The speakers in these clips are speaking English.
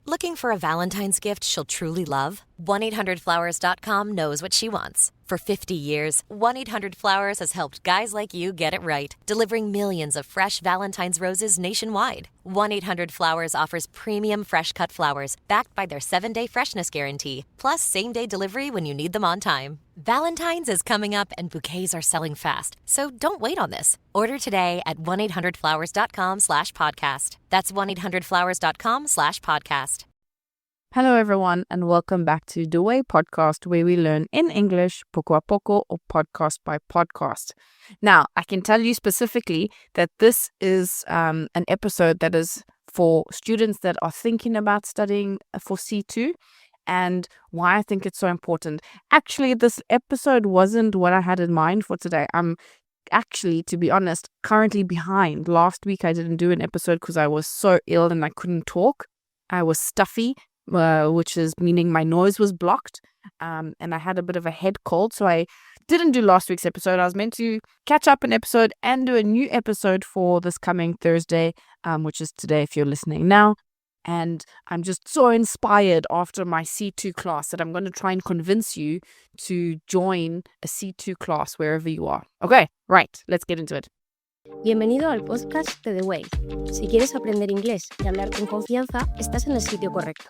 Looking for a Valentine's gift she'll truly love? 1-800-Flowers.com knows what she wants. For 50 years, 1-800-Flowers has helped guys like you get it right, delivering millions of fresh Valentine's roses nationwide. 1-800-Flowers offers premium fresh-cut flowers backed by their 7-day freshness guarantee, plus same-day delivery when you need them on time. Valentine's is coming up and bouquets are selling fast, so don't wait on this. Order today at 1-800-Flowers.com/podcast. That's 1-800-Flowers.com/podcast. Hello, everyone, and welcome back to The Way podcast, where we learn in English poco a poco or podcast by podcast. Now, I can tell you specifically that this is an episode that is for students that are thinking about studying for C2 and why I think it's so important. Actually, this episode wasn't what I had in mind for today. I'm actually, to be honest, currently behind. Last week, I didn't do an episode because I was so ill and I couldn't talk. I was stuffy. Which is meaning my nose was blocked, and I had a bit of a head cold, so I didn't do last week's episode. I was meant to catch up an episode and do a new episode for this coming Thursday, which is today if you're listening now. And I'm just so inspired after my C2 class that I'm going to try and convince you to join a C2 class wherever you are. Okay, right, let's get into it. Bienvenido al podcast de The Way. Si quieres aprender inglés y hablar con confianza, estás en el sitio correcto.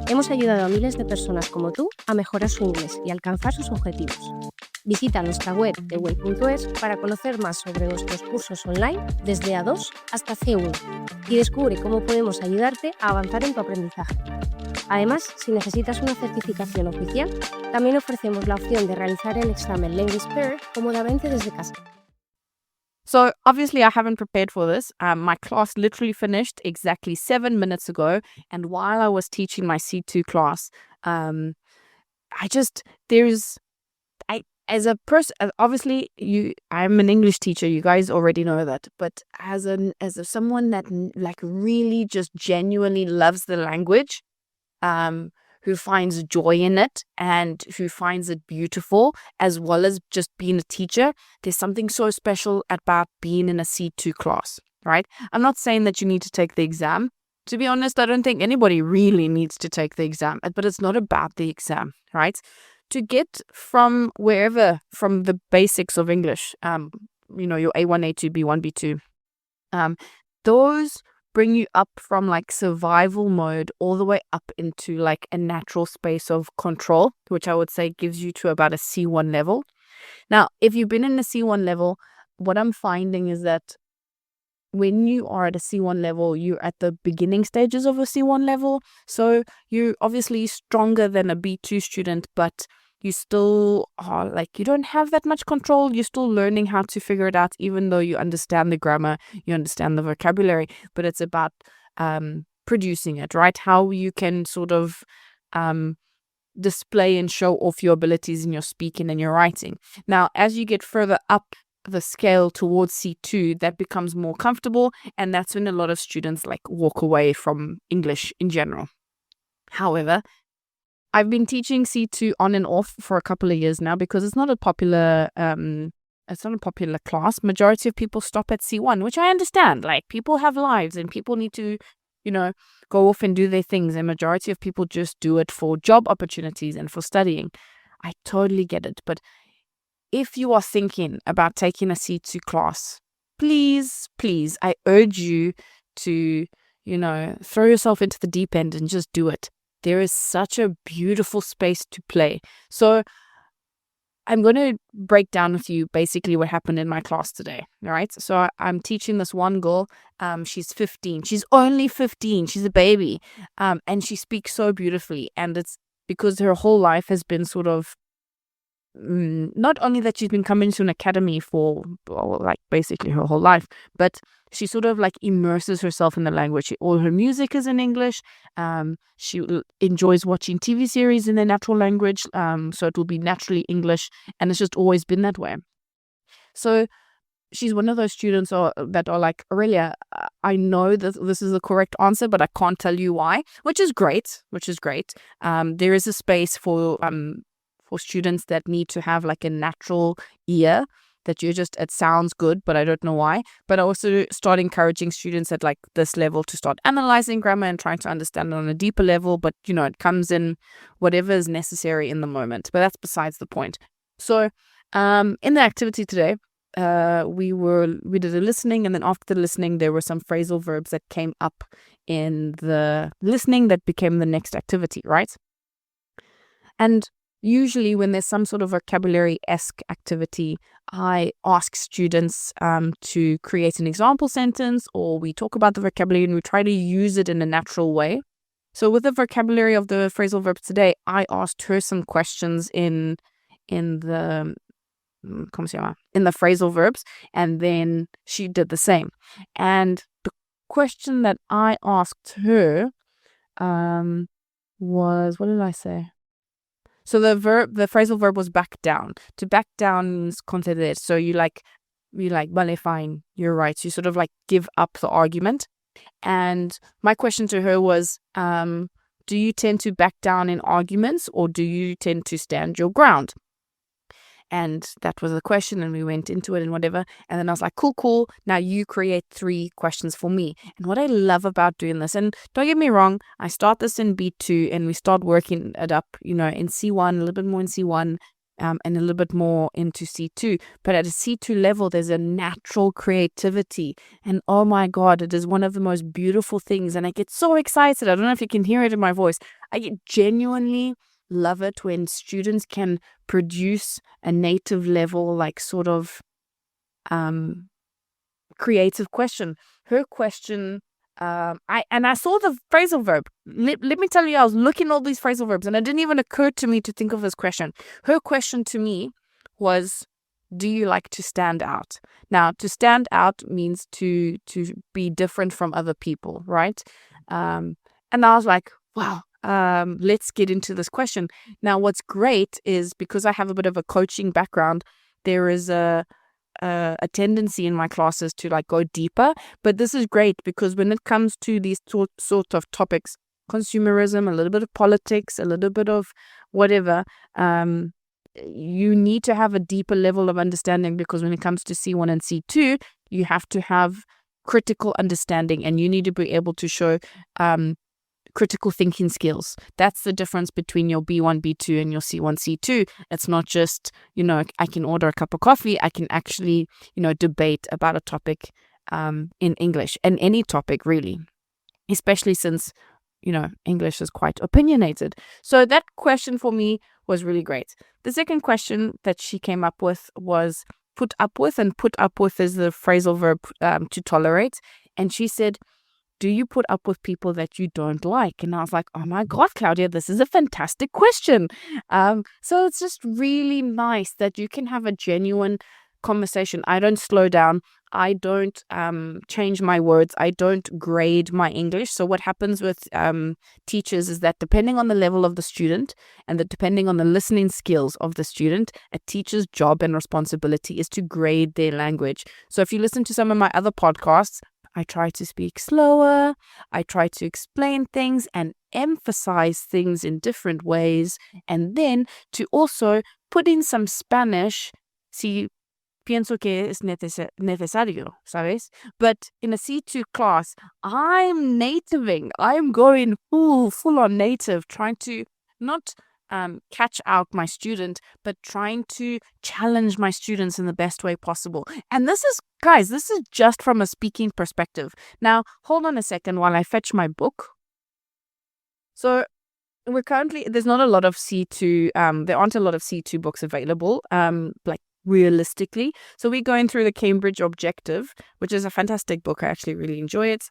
Hemos ayudado a miles de personas como tú a mejorar su inglés y alcanzar sus objetivos. Visita nuestra web theway.es para conocer más sobre nuestros cursos online desde A2 hasta C1 y descubre cómo podemos ayudarte a avanzar en tu aprendizaje. Además, si necesitas una certificación oficial, también ofrecemos la opción de realizar el examen Language Pair cómodamente desde casa. So obviously I haven't prepared for this. My class literally finished exactly 7 minutes ago. And while I was teaching my C2 class, as a person, obviously I'm an English teacher. You guys already know that. But as someone that like really just genuinely loves the language, who finds joy in it and who finds it beautiful, as well as just being a teacher, there's something so special about being in a C2 class, right? I'm not saying that you need to take the exam. To be honest, I don't think anybody really needs to take the exam, but it's not about the exam, right? To get from wherever, from the basics of English, your A1, A2, B1, B2, those bring you up from like survival mode all the way up into like a natural space of control, which I would say gives you to about a C1 level. Now, if you've been in a C1 level, what I'm finding is that when you are at a C1 level, you're at the beginning stages of a C1 level. So you're obviously stronger than a B2 student, but you still are like, you don't have that much control. You're still learning how to figure it out, even though you understand the grammar, you understand the vocabulary, but it's about producing it, right? How you can sort of display and show off your abilities in your speaking and your writing. Now, as you get further up the scale towards C2, that becomes more comfortable, and that's when a lot of students like walk away from English in general. However, I've been teaching C2 on and off for a couple of years now because it's not a popular class. Majority of people stop at C1, which I understand. Like, people have lives and people need to, go off and do their things. And majority of people just do it for job opportunities and for studying. I totally get it. But if you are thinking about taking a C2 class, please, I urge you to, throw yourself into the deep end and just do it. There is such a beautiful space to play. So I'm going to break down with you basically what happened in my class today. All right. So I'm teaching this one girl. She's 15. She's only 15. She's a baby. And she speaks so beautifully. And it's because her whole life has been sort of, not only that she's been coming to an academy for like basically her whole life, but she sort of like immerses herself in the language. All her music is in English. She enjoys watching TV series in their natural language. So it will be naturally English, and it's just always been that way. So she's one of those students that are like, Aurelia, I know that this is the correct answer, but I can't tell you why, which is great. There is a space for students that need to have like a natural ear that it sounds good, but I don't know why. But I also start encouraging students at like this level to start analyzing grammar and trying to understand it on a deeper level. But, it comes in whatever is necessary in the moment. But that's besides the point. So in the activity today, we did a listening, and then after the listening, there were some phrasal verbs that came up in the listening that became the next activity, right? And usually when there's some sort of vocabulary-esque activity, I ask students to create an example sentence, or we talk about the vocabulary and we try to use it in a natural way. So with the vocabulary of the phrasal verbs today, I asked her some questions in the phrasal verbs, and then she did the same. And the question that I asked her was, what did I say? So the phrasal verb was back down. To back down means conceder. So you like, vale, fine, you're right. So you sort of like give up the argument. And my question to her was, do you tend to back down in arguments, or do you tend to stand your ground? And that was the question, and we went into it and whatever. And then I was like, cool. Now you create 3 questions for me. And what I love about doing this, and don't get me wrong, I start this in B2 and we start working it up, in C1, a little bit more in C1, and a little bit more into C2. But at a C2 level, there's a natural creativity. And oh my God, it is one of the most beautiful things. And I get so excited. I don't know if you can hear it in my voice. I get genuinely love it when students can produce a native level, like sort of creative question. Her question, I saw the phrasal verb. Let me tell you, I was looking at all these phrasal verbs and it didn't even occur to me to think of this question. Her question to me was, do you like to stand out? Now, to stand out means to be different from other people, right? And I was like, wow. Let's get into this question. Now, what's great is because I have a bit of a coaching background, there is a tendency in my classes to like go deeper. But this is great because when it comes to these sort of topics, consumerism, a little bit of politics, a little bit of whatever, you need to have a deeper level of understanding, because when it comes to C1 and C2, you have to have critical understanding and you need to be able to show critical thinking skills. That's the difference between your B1, B2 and your C1, C2. It's not just, I can order a cup of coffee. I can actually, debate about a topic in English, and any topic really, especially since, English is quite opinionated. So that question for me was really great. The second question that she came up with was put up with, and put up with is the phrasal verb to tolerate. And she said, do you put up with people that you don't like? And I was like, oh my God, Claudia, this is a fantastic question. So it's just really nice that you can have a genuine conversation. I don't slow down. I don't change my words. I don't grade my English. So what happens with teachers is that depending on the level of the student and depending on the listening skills of the student, a teacher's job and responsibility is to grade their language. So if you listen to some of my other podcasts, I try to speak slower. I try to explain things and emphasize things in different ways. And then to also put in some Spanish, si pienso que es necesario, ¿sabes? But in a C2 class, I'm nativing. I'm going full on native, trying to not catch out my student, but trying to challenge my students in the best way possible. And this is, guys, this is just from a speaking perspective. Now, hold on a second while I fetch my book. So we're currently, there's not a lot of C2, there aren't a lot of C2 books available, like realistically. So we're going through the Cambridge Objective, which is a fantastic book. I actually really enjoy it.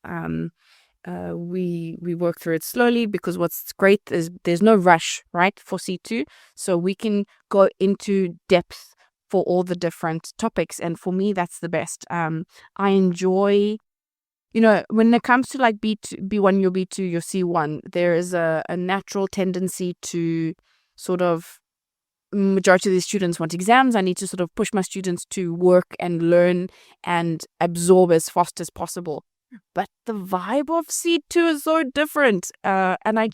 We work through it slowly because what's great is there's no rush, right, for C2. So we can go into depth for all the different topics. And for me, that's the best. I enjoy, when it comes to like B1, your B2, your C1, there is a natural tendency to sort of, majority of these students want exams. I need to sort of push my students to work and learn and absorb as fast as possible. But the vibe of C2 is so different. And I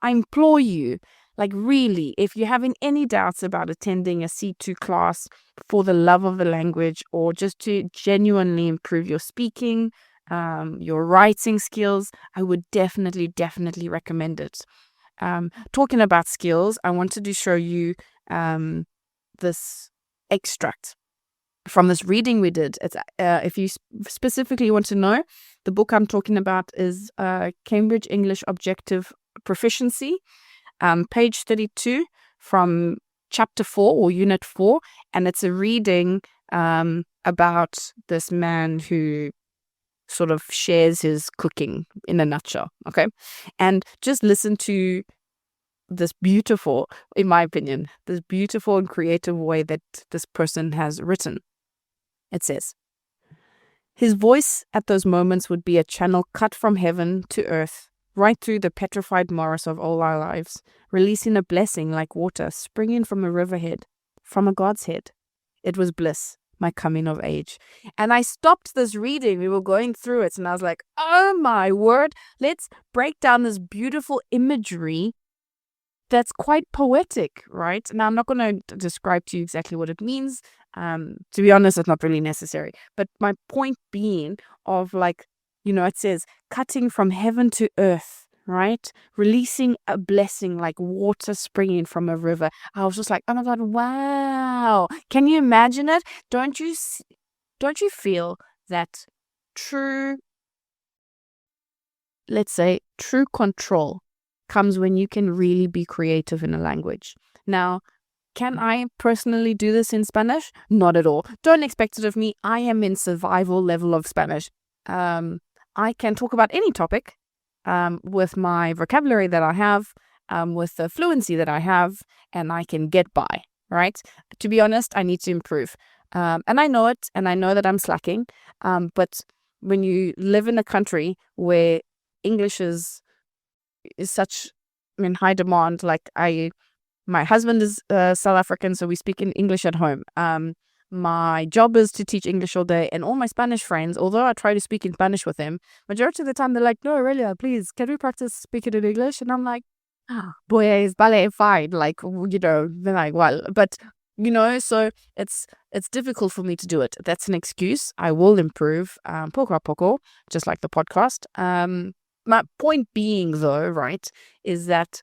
implore you, Like really, if you're having any doubts about attending a C2 class for the love of the language or just to genuinely improve your speaking, your writing skills, I would definitely recommend it. Talking about skills, I wanted to show you this extract from this reading we did. It's if you specifically want to know, the book I'm talking about is Cambridge English Objective Proficiency, page 32 from chapter 4 or unit 4, and it's a reading about this man who sort of shares his cooking in a nutshell, okay? And just listen to this beautiful, in my opinion, this beautiful and creative way that this person has written. It says, his voice at those moments would be a channel cut from heaven to earth, right through the petrified morass of all our lives, releasing a blessing like water springing from a riverhead, from a God's head. It was bliss, my coming of age. And I stopped this reading. We were going through it, and I was like, oh my word, let's break down this beautiful imagery that's quite poetic, right? Now, I'm not going to describe to you exactly what it means. To be honest, it's not really necessary. But my point being of like, it says cutting from heaven to earth, right? Releasing a blessing like water springing from a river. I was just like, oh my God, wow. Can you imagine it? Don't you feel that true, let's say, true control comes when you can really be creative in a language? Now, can I personally do this in Spanish? Not at all. Don't expect it of me. I am in survival level of Spanish. I can talk about any topic with my vocabulary that I have, with the fluency that I have, and I can get by, right? To be honest, I need to improve. And I know it, and I know that I'm slacking. But when you live in a country where English is such in high demand, like my husband is South African, so we speak in English at home. My job is to teach English all day, and all my Spanish friends, although I try to speak in Spanish with them, majority of the time they're like, no, Aurelia, please, can we practice speaking in English? And I'm like, pues vale, fine. Like, they're like, well, but, so it's difficult for me to do it. That's an excuse. I will improve, poco a poco, just like the podcast. My point being, though, right, is that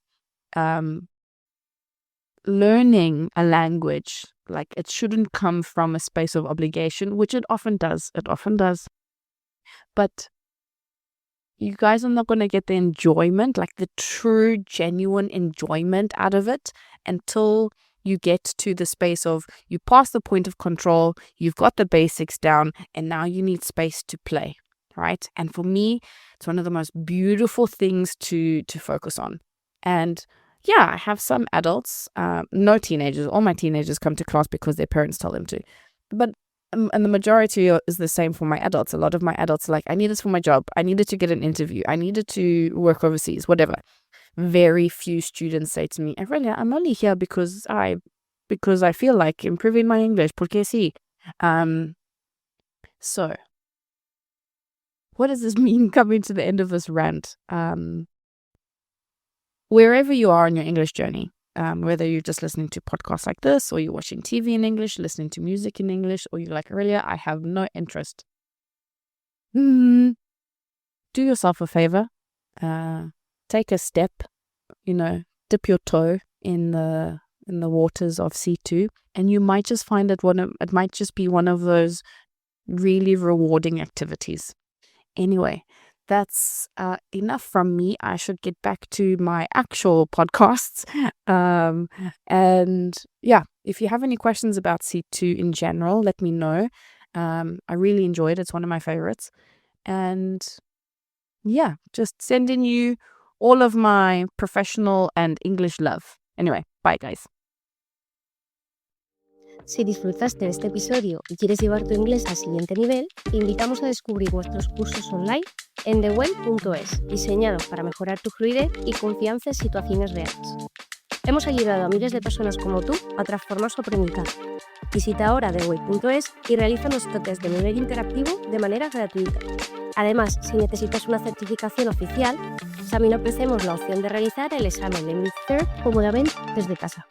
learning a language, like, it shouldn't come from a space of obligation, which it often does. It often does. But you guys are not going to get the enjoyment, like the true, genuine enjoyment out of it until you get to the space of you pass the point of control, you've got the basics down, and now you need space to play, right? And for me, it's one of the most beautiful things to focus on. And yeah, I have some adults, no teenagers. All my teenagers come to class because their parents tell them to. But and the majority is the same for my adults. A lot of my adults are like, I need this for my job. I needed to get an interview. I needed to work overseas, whatever. Very few students say to me, Aurelia, I'm only here because I feel like improving my English. Porque sí. So, what does this mean coming to the end of this rant? Wherever you are on your English journey, whether you're just listening to podcasts like this, or you're watching TV in English, listening to music in English, or you're like, Aurelia, I have no interest. Do yourself a favor. Take a step, dip your toe in the waters of C2, and you might just find it might just be one of those really rewarding activities. Anyway, that's enough from me. I should get back to my actual podcasts. And yeah, if you have any questions about C2 in general, let me know. I really enjoyed it. It's one of my favorites. And yeah, just sending you all of my professional and English love. Anyway, bye guys. Si disfrutaste de este episodio y quieres llevar tu inglés al siguiente nivel, te invitamos a descubrir nuestros cursos online en theway.es, diseñados para mejorar tu fluidez y confianza en situaciones reales. Hemos ayudado a miles de personas como tú a transformar su aprendizaje. Visita ahora theway.es y realiza nuestro test de nivel interactivo de manera gratuita. Además, si necesitas una certificación oficial, también ofrecemos la opción de realizar el examen de Mid-Third cómodamente desde casa.